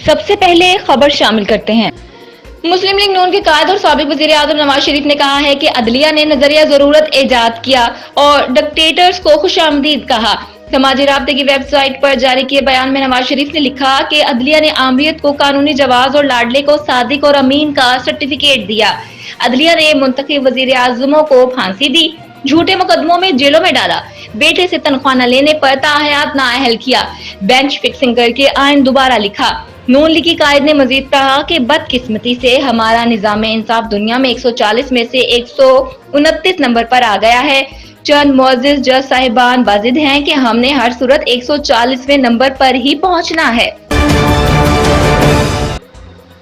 سب سے پہلے خبر شامل کرتے ہیں۔ مسلم لیگ نون کے قائد اور سابق وزیر اعظم نواز شریف نے کہا ہے کہ عدلیہ نے نظریہ ضرورت ایجاد کیا اور ڈکٹیٹرز کو خوش آمدید کہا۔ سماجی رابطے کی ویب سائٹ پر جاری کیے بیان میں نواز شریف نے لکھا کہ عدلیہ نے عامریت کو قانونی جواز اور لاڈلے کو صادق اور امین کا سرٹیفکیٹ دیا۔ عدلیہ نے منتخب وزیر اعظموں کو پھانسی دی، جھوٹے مقدموں میں جیلوں میں ڈالا، بیٹے سے تنخواہ نہ لینے پر تاحیات نااہل کیا، بینچ فکسنگ کر کے آئین دوبارہ لکھا۔ نون لیگ کی قائد نے مزید کہا کہ بدقسمتی سے ہمارا نظام انصاف دنیا میں 140 میں سے 129 نمبر پر آ گیا ہے۔ چند معزز جج صاحبان واجد ہیں کہ ہم نے ہر صورت 140ویں نمبر پر ہی پہنچنا ہے۔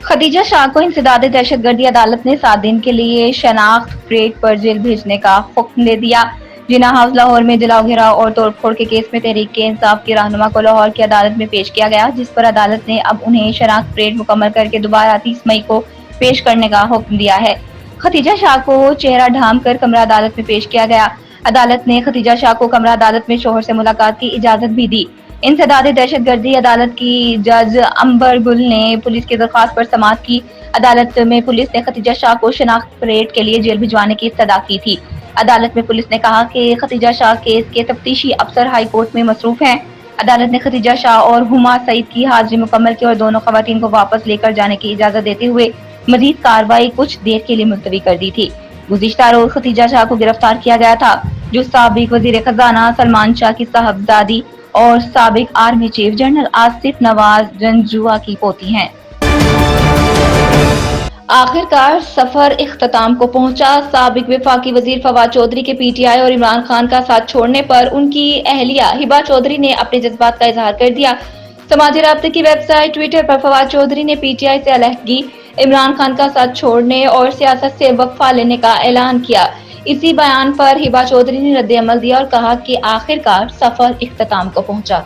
خدیجہ شاہ کو انسداد دہشت گردی عدالت نے 7 دن کے لیے شناخت پریڈ پر جیل بھیجنے کا حکم دے دیا۔ جناح ہاؤس لاہور میں جلاؤ گھیراؤ اور توڑ پھوڑ کے کیس میں تحریک انصاف کے رہنما کو لاہور کی عدالت میں پیش کیا گیا، جس پر عدالت نے اب انہیں شناخت پریڈ مکمل کر کے دوبارہ 30 مئی کو پیش کرنے کا حکم دیا ہے۔ خدیجہ شاہ کو چہرہ ڈھانپ کر کمرہ عدالت میں پیش کیا گیا۔ عدالت نے خدیجہ شاہ کو کمرہ عدالت میں شوہر سے ملاقات کی اجازت بھی دی۔ انسداد دہشت گردی عدالت کی جج امبر گل نے پولیس کی درخواست پر سماعت کی۔ عدالت میں پولیس نے خدیجہ شاہ کو شناخت پریڈ کے لیے جیل بھجوانے کی استدعا کی تھی۔ عدالت میں پولیس نے کہا کہ خدیجہ شاہ کیس کے تفتیشی افسر ہائی کورٹ میں مصروف ہیں۔ عدالت نے خدیجہ شاہ اور ہما سعید کی حاضری مکمل کی اور دونوں خواتین کو واپس لے کر جانے کی اجازت دیتے ہوئے مزید کارروائی کچھ دیر کے لیے ملتوی کر دی تھی۔ گزشتہ روز خدیجہ شاہ کو گرفتار کیا گیا تھا، جو سابق وزیر خزانہ سلمان شاہ کی صاحبزادی اور سابق آرمی چیف جنرل آصف نواز جنجوعہ کی پوتی ہیں۔ آخرکار سفر اختتام کو پہنچا۔ سابق وفاقی وزیر فواد چودھری کے پی ٹی آئی اور عمران خان کا ساتھ چھوڑنے پر ان کی اہلیہ ہبا چودھری نے اپنے جذبات کا اظہار کر دیا۔ سماجی رابطے کی ویب سائٹ ٹویٹر پر فواد چودھری نے پی ٹی آئی سے علیحدگی، عمران خان کا ساتھ چھوڑنے اور سیاست سے وقفہ لینے کا اعلان کیا۔ اسی بیان پر ہبا چودھری نے رد عمل دیا اور کہا کہ آخرکار سفر اختتام کو پہنچا۔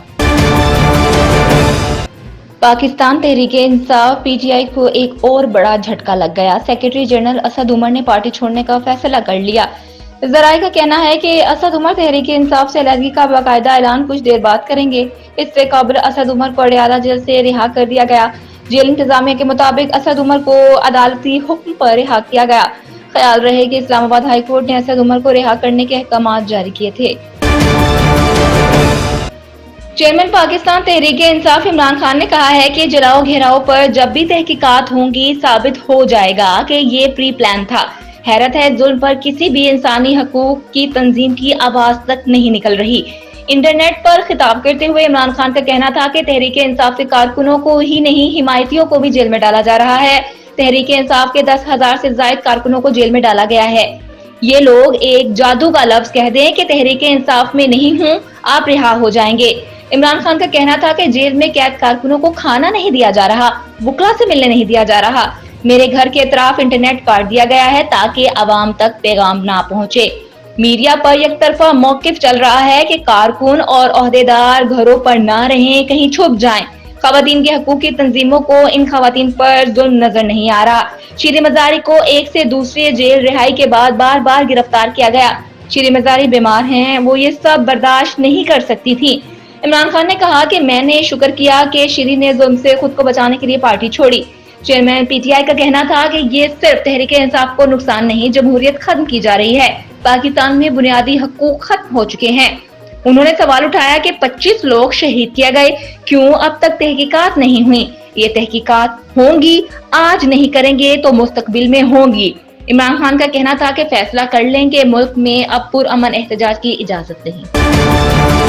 Pakistan Tehreek Insaf P T I کو ایک اور بڑا جھٹکا لگ گیا۔ سیکریٹری جنرل اسد عمر نے پارٹی چھوڑنے کا فیصلہ کر لیا۔ ذرائع کا کہنا ہے کہ اسد عمر تحریک انصاف سے علیحدگی کا باقاعدہ اعلان کچھ دیر بعد کریں گے۔ اس سے قبل اسد عمر کو اڈیالہ جیل سے رہا کر دیا گیا۔ جیل انتظامیہ کے مطابق اسد عمر کو عدالتی حکم پر رہا کیا گیا۔ خیال رہے کہ اسلام آباد ہائی کورٹ نے اسد عمر کو رہا کرنے کے احکامات جاری کیے تھے۔ چیئرمین پاکستان تحریک انصاف عمران خان نے کہا ہے کہ جلاؤ گھیراؤ پر جب بھی تحقیقات ہوں گی ثابت ہو جائے گا کہ یہ پری پلان تھا۔ حیرت ہے، ظلم پر کسی بھی انسانی حقوق کی تنظیم کی آواز تک نہیں نکل رہی۔ انٹرنیٹ پر خطاب کرتے ہوئے عمران خان کا کہنا تھا کہ تحریک انصاف کے کارکنوں کو ہی نہیں، حمایتیوں کو بھی جیل میں ڈالا جا رہا ہے۔ تحریک انصاف کے 10,000 سے زائد کارکنوں کو جیل میں ڈالا گیا ہے۔ یہ لوگ ایک جادو کا لفظ کہہ دیں کہ تحریک انصاف میں نہیں ہوں، آپ رہا ہو جائیں گے۔ عمران خان کا کہنا تھا کہ جیل میں قید کارکنوں کو کھانا نہیں دیا جا رہا، وکلا سے ملنے نہیں دیا جا رہا۔ میرے گھر کے اطراف انٹرنیٹ کاٹ دیا گیا ہے تاکہ عوام تک پیغام نہ پہنچے۔ میڈیا پر یک طرفہ موقف چل رہا ہے کہ کارکن اور عہدیدار گھروں پر نہ رہیں، کہیں چھپ جائیں۔ خواتین کے حقوق کی تنظیموں کو ان خواتین پر ظلم نظر نہیں آ رہا۔ شیریں مزاری کو ایک سے دوسرے جیل رہائی کے بعد بار بار گرفتار کیا گیا۔ شیریں مزاری بیمار ہیں، وہ یہ سب برداشت نہیں کر سکتی تھی۔ عمران خان نے کہا کہ میں نے شکر کیا کہ شیریں نے ظلم سے خود کو بچانے کے لیے پارٹی چھوڑی۔ چیئرمین پی ٹی آئی کا کہنا تھا کہ یہ صرف تحریک انصاف کو نقصان نہیں، جمہوریت ختم کی جا رہی ہے۔ پاکستان میں بنیادی حقوق ختم ہو چکے ہیں۔ انہوں نے سوال اٹھایا کہ 25 لوگ شہید کیے گئے، کیوں اب تک تحقیقات نہیں ہوئی؟ یہ تحقیقات ہوں گی، آج نہیں کریں گے تو مستقبل میں ہوں گی۔ عمران خان کا کہنا تھا کہ فیصلہ کر لیں کہ ملک میں اب پرامن احتجاج کی اجازت نہیں۔